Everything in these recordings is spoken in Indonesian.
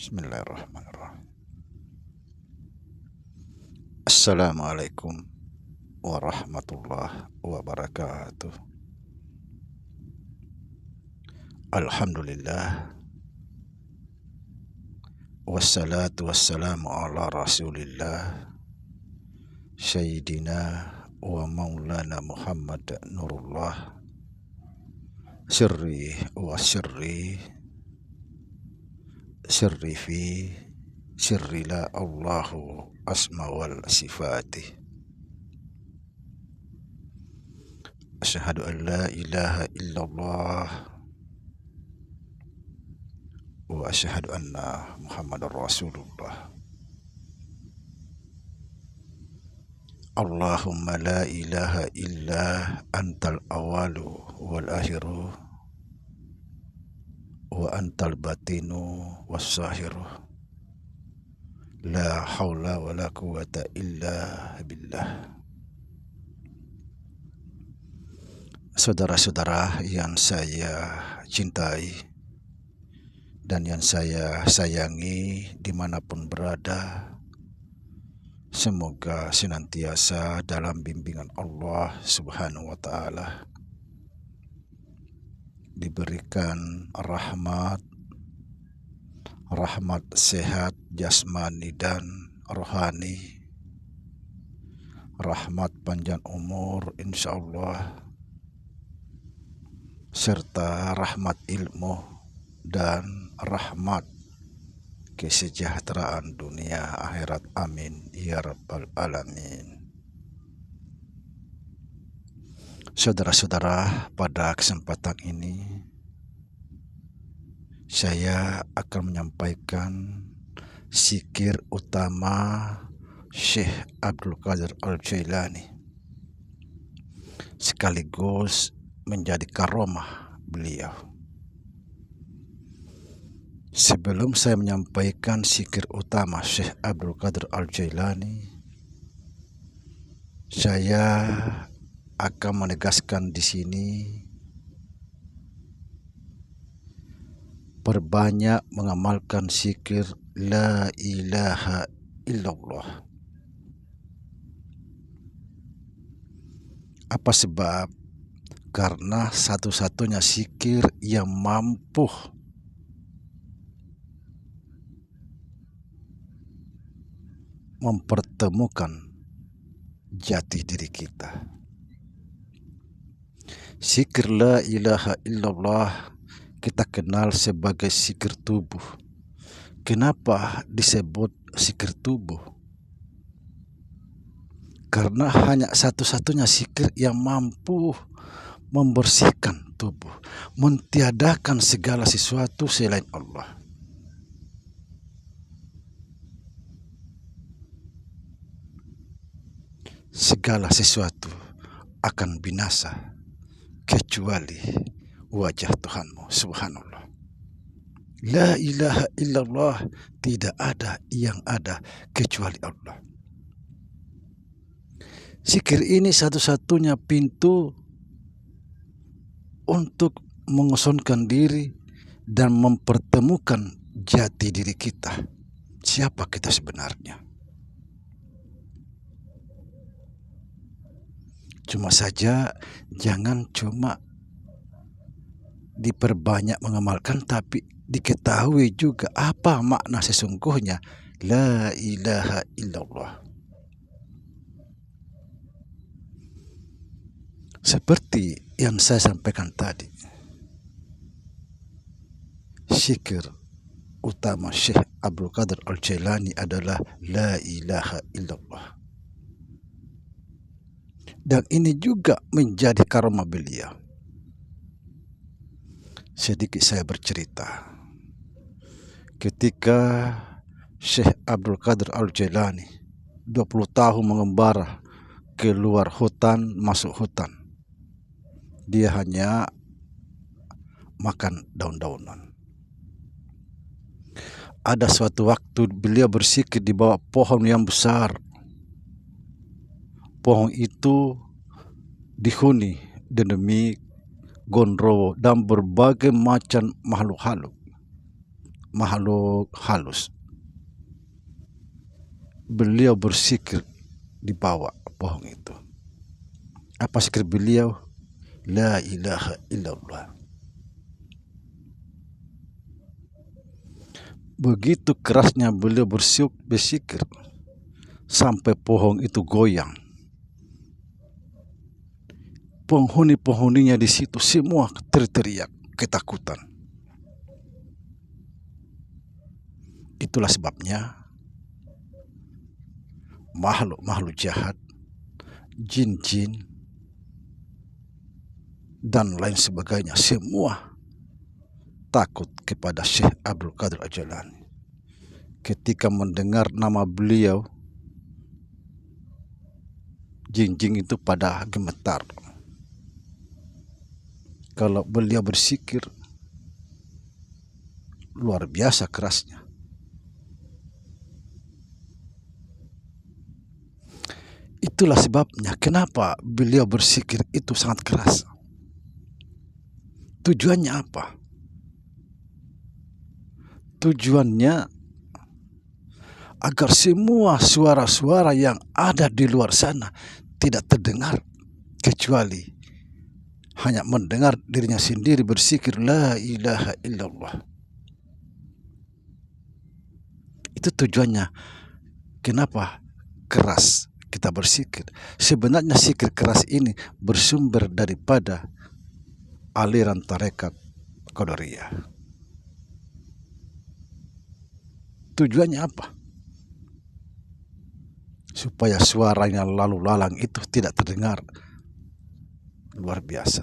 Bismillahirrahmanirrahim. Assalamualaikum warahmatullahi wabarakatuh. Alhamdulillah, wassalatu wassalamu ala rasulillah Sayyidina wa maulana Muhammad Nurullah sirri wa sirri fi sirri la Allahu asma wal sifati. Asyhadu an la ilaha illallah wa asyhadu anna Muhammadar Rasulullah. Allahumma la ilaha illa antal awalu wal akhiru wa antal batinu was sahiru. La haula wa la quwata illa billah. Saudara-saudara yang saya cintai dan yang saya sayangi dimanapun berada, semoga senantiasa dalam bimbingan Allah Subhanahu wa Ta'ala, diberikan rahmat sehat jasmani dan rohani, rahmat panjang umur insyaallah, serta rahmat ilmu dan rahmat kesejahteraan dunia akhirat. Amin ya rabbal alamin. Saudara-saudara, pada kesempatan ini saya akan menyampaikan zikir utama Syekh Abdul Qadir Al-Jailani, sekaligus menjadi karomah beliau. Sebelum saya menyampaikan zikir utama Syekh Abdul Qadir Al-Jailani, saya akan menegaskan di sini, perbanyak mengamalkan zikir la ilaha illallah. Apa sebab? Karena satu-satunya zikir yang mampu mempertemukan jati diri kita. Zikir la ilaha illallah kita kenal sebagai zikir tubuh. Kenapa disebut zikir tubuh? Karena hanya satu-satunya zikir yang mampu membersihkan tubuh, mentiadakan segala sesuatu selain Allah. Segala sesuatu akan binasa kecuali wajah Tuhanmu. Subhanallah. La ilaha illallah, tidak ada yang ada kecuali Allah. Zikir ini satu-satunya pintu untuk mengosongkan diri dan mempertemukan jati diri kita. Siapa kita sebenarnya? Cuma saja jangan cuma diperbanyak mengamalkan, tapi diketahui juga apa makna sesungguhnya la ilaha illallah. Seperti yang saya sampaikan tadi, zikir utama Syekh Abdul Qadir Al-Jailani adalah la ilaha illallah. Dan ini juga menjadi karomah beliau. Sedikit saya bercerita. Ketika Syekh Abdul Qadir Al-Jailani 20 tahun mengembara keluar hutan, masuk hutan, dia hanya makan daun-daunan. Ada suatu waktu beliau berzikir di bawah pohon yang besar. Pohon itu dihuni demi gondrowo dan berbagai macam makhluk halus. makhluk halus. Beliau bersikir di bawah pohon itu. Apa zikir beliau? La ilaha illallah. Begitu kerasnya beliau bersikir sampai pohon itu goyang. Penghuni-penghuninya di situ semua teriak ketakutan. Itulah sebabnya makhluk-makhluk jahat, jin-jin, dan lain sebagainya semua takut kepada Syekh Abdul Qadir Al-Jailani. Ketika mendengar nama beliau, jin-jin itu pada gemetar. Kalau beliau bersikir, luar biasa kerasnya. Itulah sebabnya kenapa beliau bersikir itu sangat keras. Tujuannya apa? Tujuannya agar semua suara-suara yang ada di luar sana tidak terdengar, kecuali hanya mendengar dirinya sendiri bersikir la ilaha illallah. Itu tujuannya. Kenapa keras kita bersikir? Sebenarnya sikir keras ini bersumber daripada aliran tarekat Qadariyah. Tujuannya apa? Supaya suaranya lalu lalang itu tidak terdengar. Luar biasa.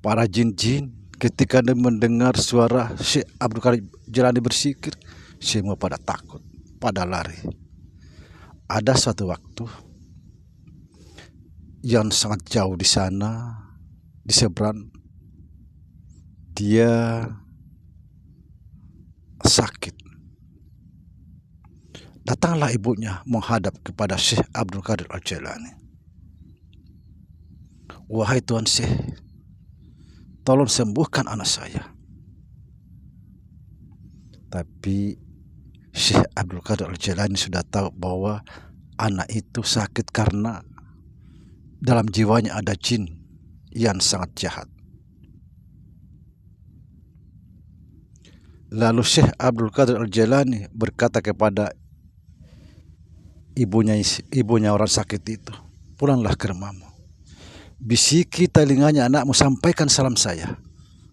Para jin-jin ketika mendengar suara Syekh Abdul Qadir Jailani bersikir, semua pada takut, pada lari. Ada suatu waktu yang sangat jauh di sana, di seberang, dia sakit. Datanglah ibunya menghadap kepada Syekh Abdul Qadir Al-Jailani. Wahai Tuan Syekh, tolong sembuhkan anak saya. Tapi Syekh Abdul Qadir Al-Jailani sudah tahu bahwa anak itu sakit karena dalam jiwanya ada jin yang sangat jahat. Lalu Syekh Abdul Qadir Al-Jailani berkata kepada ibunya orang sakit itu, pulanglah ke rumahmu. Bisiki telinganya anakmu, sampaikan salam saya.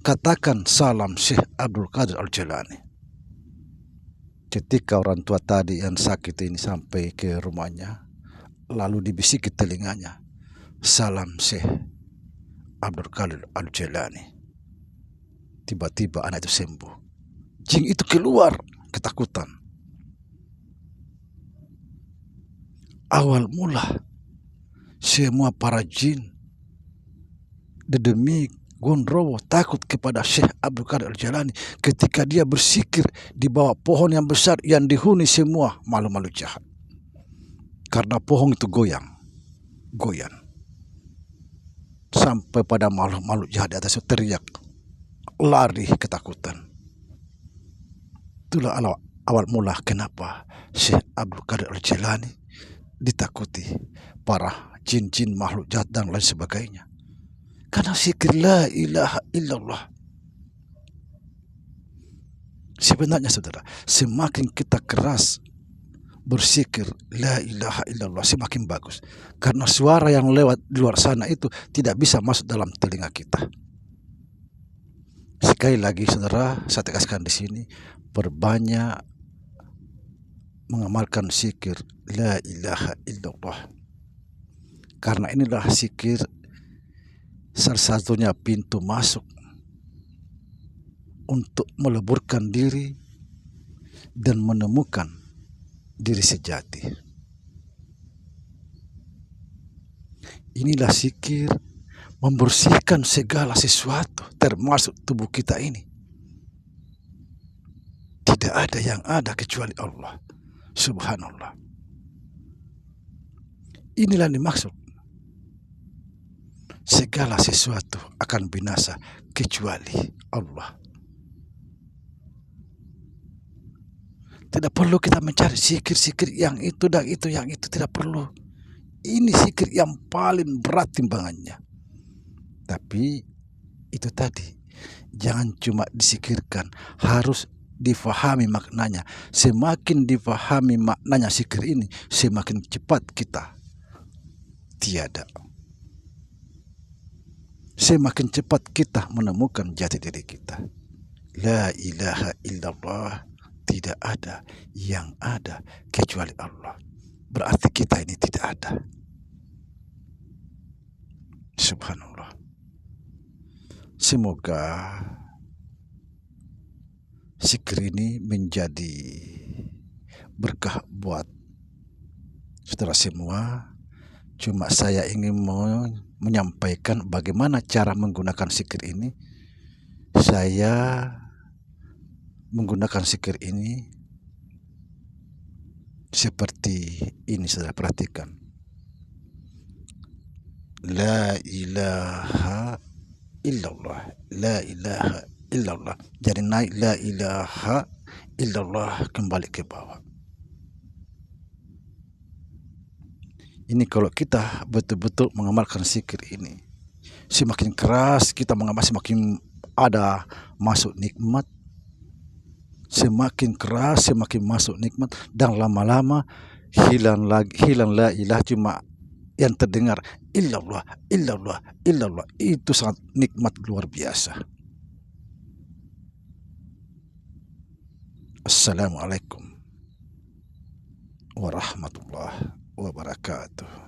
Katakan salam Syekh Abdul Qadir Al-Jailani. Ketika orang tua tadi yang sakit ini sampai ke rumahnya, lalu dibisiki telinganya, salam Syekh Abdul Qadir Al-Jailani. Tiba-tiba anak itu sembuh. Jin itu keluar ketakutan. Awal mula semua para jin Dedemik, Gondrowo takut kepada Syekh Abdul Qadir Al-Jailani ketika dia bersikir di bawah pohon yang besar yang dihuni semua makhluk-makhluk jahat. Karena pohon itu goyang. Sampai pada makhluk-makhluk jahat di atas itu teriak, lari ketakutan. Itulah awal mula kenapa Syekh Abdul Qadir Al-Jailani ditakuti para jin-jin, makhluk jahat dan lain sebagainya. Karena zikir la ilaha illallah. Sebenarnya saudara, semakin kita keras berzikir la ilaha illallah, semakin bagus. Karena suara yang lewat di luar sana itu tidak bisa masuk dalam telinga kita. Sekali lagi saudara, saya tegaskan di sini, perbanyak mengamalkan zikir la ilaha illallah. Karena inilah zikir salah satunya pintu masuk untuk meleburkan diri dan menemukan diri sejati. Inilah zikir membersihkan segala sesuatu termasuk tubuh kita ini. Tidak ada yang ada kecuali Allah. Subhanallah. Inilah yang dimaksud. segala sesuatu akan binasa kecuali Allah. Tidak perlu kita mencari zikir-zikir yang itu dan itu yang itu, tidak perlu. Ini zikir yang paling berat timbangannya. Tapi itu tadi, jangan cuma disikirkan, harus difahami maknanya. Semakin difahami maknanya zikir ini, semakin cepat kita tiada. Semakin cepat kita menemukan jati diri kita. La ilaha illallah, tidak ada yang ada kecuali Allah. Berarti kita ini tidak ada. Subhanallah. Semoga zikir ini menjadi berkah buat saudara semua. Cuma saya ingin menyampaikan bagaimana cara menggunakan zikir ini. Saya menggunakan zikir ini seperti ini, saudara perhatikan. La ilaha illallah, la ilaha illallah. Jadi naik la ilaha illallah, kembali ke bawah. Ini kalau kita betul-betul mengamalkan zikir ini, semakin keras kita mengamal, semakin ada masuk nikmat. Semakin keras semakin masuk nikmat, dan lama-lama hilang la ilaha, cuma yang terdengar illallah, illallah, illallah. Itu sangat nikmat luar biasa. Assalamualaikum warahmatullahi wabarakatuh.